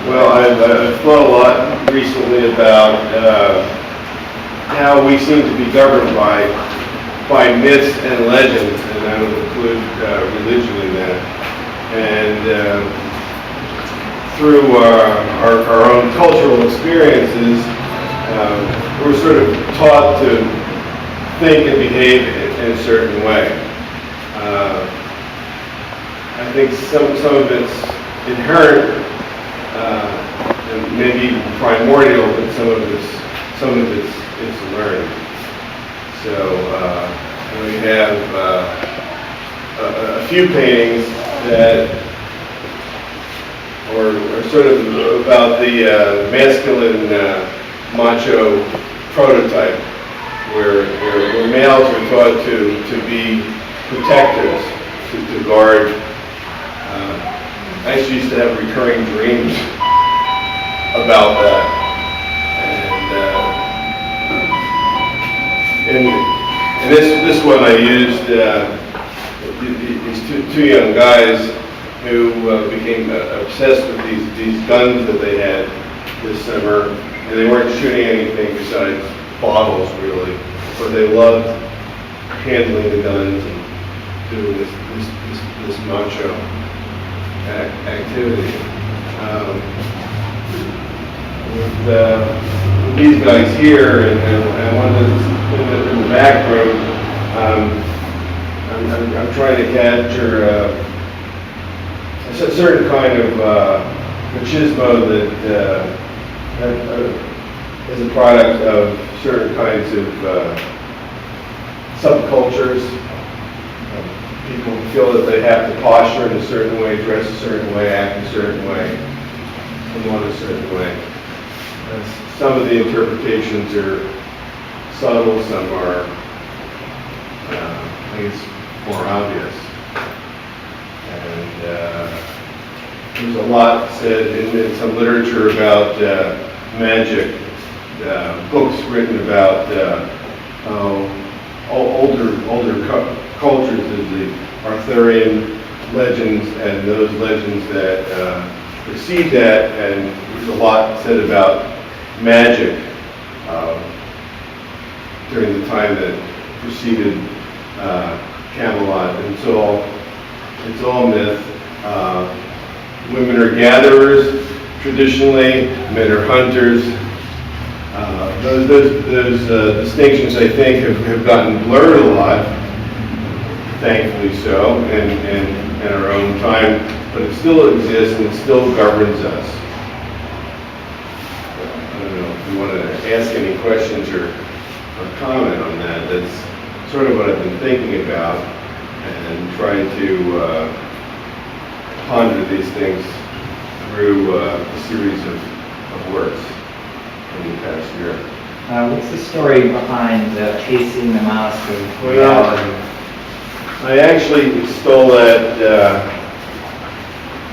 Well, I've thought a lot recently about how we seem to be governed by myths and legends, and I would include religion in that. And through our own cultural experiences, we're sort of taught to think and behave in a certain way. I think some of it's inherent, and maybe even primordial, but some of it's learned. So we have a few paintings that are sort of about the masculine macho prototype, where males are taught to be protectors, to guard. I actually used to have recurring dreams about that, and this one I used these two young guys who became obsessed with these guns that they had this summer, and they weren't shooting anything besides bottles really, but they loved handling the guns and doing this macho activity. With these guys here and one that's in the back room, I'm trying to capture a certain kind of machismo that is a product of certain kinds of subcultures. People feel that they have to posture in a certain way, dress a certain way, act a certain way, promote a certain way. Some of the interpretations are subtle, some are, I guess, more obvious. And there's a lot said in some literature about magic, books written about older cultures, as the Arthurian legends and those legends that precede that, and there's a lot said about magic during the time that preceded Camelot, and it's all myth. Women are gatherers traditionally, men are hunters. Those distinctions, I think, have gotten blurred a lot, thankfully so, in our own time, but it still exists and it still governs us. I don't know if you want to ask any questions or comment on that. That's sort of what I've been thinking about and trying to ponder these things through a series of works in the past year. What's the story behind Chasing the Mask of Reality? I actually stole that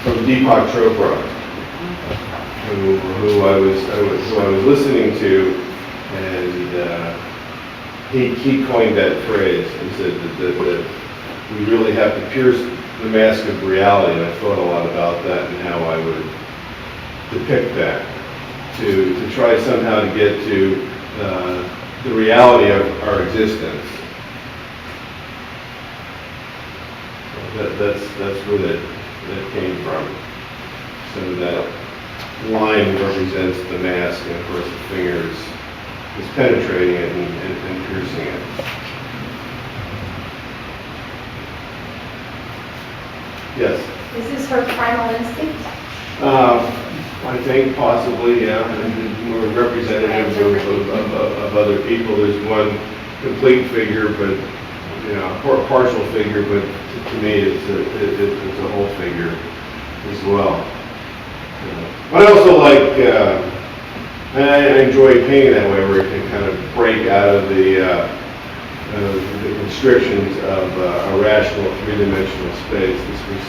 from Deepak Chopra, who I was listening to, and he coined that phrase. He said that we really have to pierce the mask of reality, and I thought a lot about that and how I would depict that, to try somehow to get to the reality of our existence. That's where that came from. So that line represents the mask, and of course the finger is penetrating it and piercing it. Yes? Is this her primal instinct? I think possibly, yeah, and more representative of other people. There's one complete figure, but partial figure, but to me it's a whole figure as well. But I also like, I enjoy painting that way, where it can kind of break out of the constrictions of a rational three-dimensional space. This was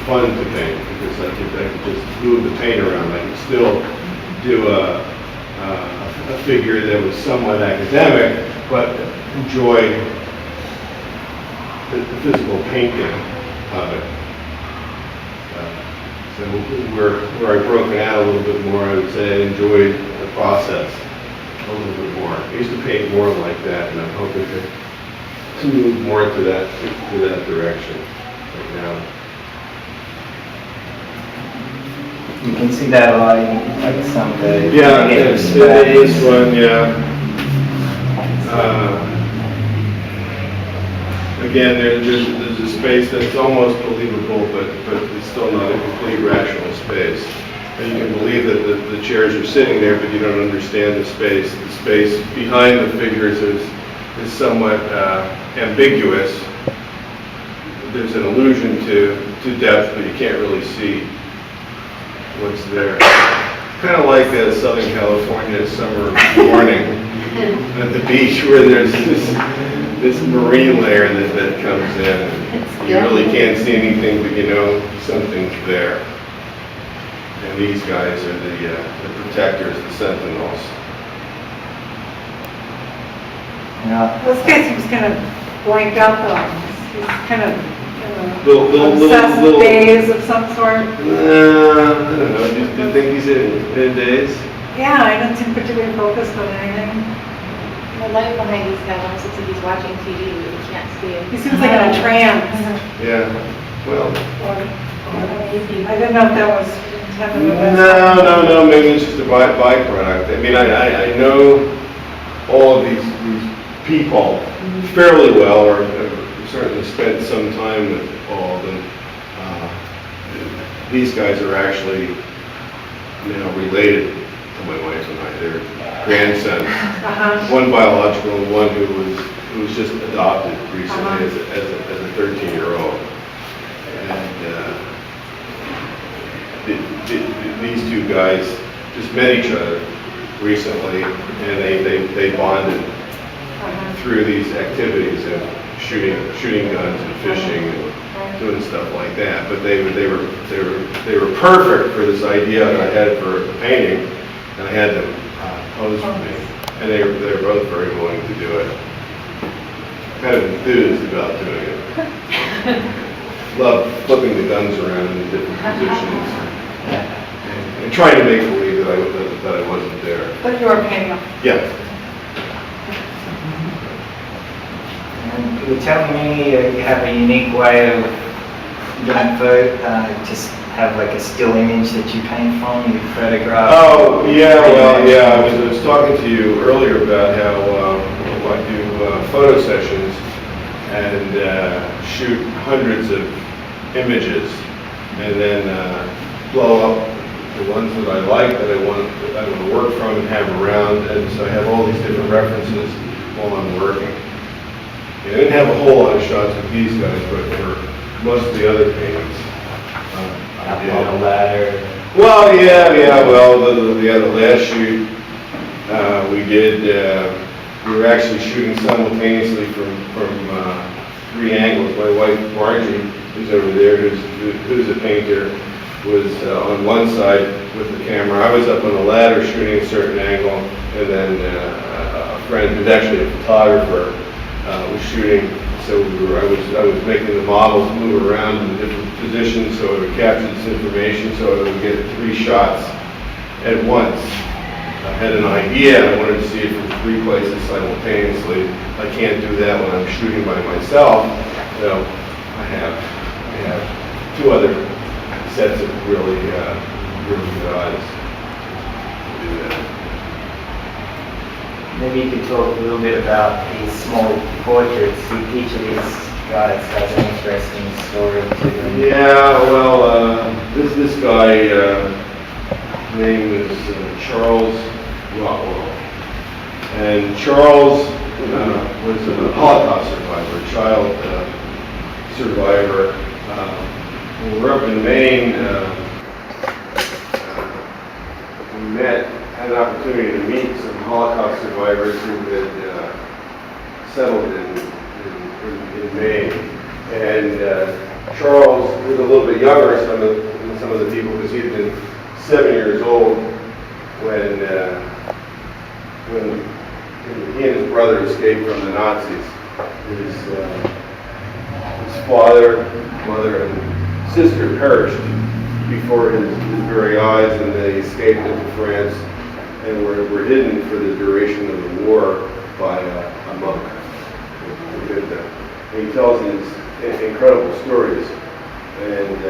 fun to paint because I could just move the paint around. I could still do a figure that was somewhat academic, but enjoy the physical painting of it. So where I've broken out a little bit more, I would say I enjoyed the process a little bit more. I used to paint more like that, and I'm hoping to move more to that direction right now. You can see that a lot in like some of the Yeah, negative it's specs. this one, yeah. Again, there's a space that's almost believable, but it's still not a complete rational space. And you can believe that the chairs are sitting there, but you don't understand the space. The space behind the figures is somewhat ambiguous. There's an allusion to depth, but you can't really see what's there. Kind of like a Southern California summer morning at the beach where there's this marine layer that comes in. You really can't see anything, but you know something's there. And these guys are the protectors, the sentinels. Yeah. This guy seems kind of blanked out though. He's kind of Little obsessed days of some sort. I don't know. Do you think he's in days? Yeah, I don't seem particularly focused on anything. The light behind these guys almost looks like he's watching TV, but you can't see him. He seems like in a trance. Yeah. Well. I didn't know if that was intended. No. Maybe it's just a byproduct. I mean, I know all of these people fairly well, or certainly spent some time with all of them. These guys are actually now related to my wife and I. They're grandsons. One biological and one who was just adopted recently as a 13-year-old. And these two guys just met each other recently, and they bonded through these activities of shooting guns and fishing and doing stuff like that. But they were perfect for this idea that I had for the painting, and I had them pose for me, and they were both very willing to do it. Kind of enthused about doing it. Love flipping the guns around in different positions and trying to make believe that I wasn't there. But you were painting them. Yeah. And could you tell me, you have a unique way of doing photo, just have like a still image that you paint from, you photograph? Oh, yeah, well, yeah, I was talking to you earlier about how I do photo sessions and shoot hundreds of images and then blow up the ones that I like, that I want to work from and have around, and so I have all these different references while I'm working. I didn't have a whole lot of shots with these guys, but for most of the other paintings, I did. On the ladder. Well, the last shoot we did, we were actually shooting simultaneously from three angles. My wife Margie, who's over there, who's a painter, was on one side with the camera. I was up on the ladder shooting a certain angle, and then a friend who's actually a photographer was shooting. So I was making the models move around in different positions so it would capture this information, so I would get 3 shots at once. I had an idea, I wanted to see it from 3 places simultaneously. I can't do that when I'm shooting by myself, so I have 2 other sets of really good eyes to do that. Maybe you could talk a little bit about these small portraits. Each of these guys has an interesting story to them. Yeah, well, this guy, name is Charles Rockwell. And Charles was a Holocaust survivor, a child survivor. When we were up in Maine, we had an opportunity to meet some Holocaust survivors who had settled in Maine. And Charles was a little bit younger than some of the people, because he had been 7 years old when he and his brother escaped from the Nazis. His father, mother, and sister perished before his very eyes, and they escaped into France and were hidden for the duration of the war by a monk who did them. And he tells these incredible stories, and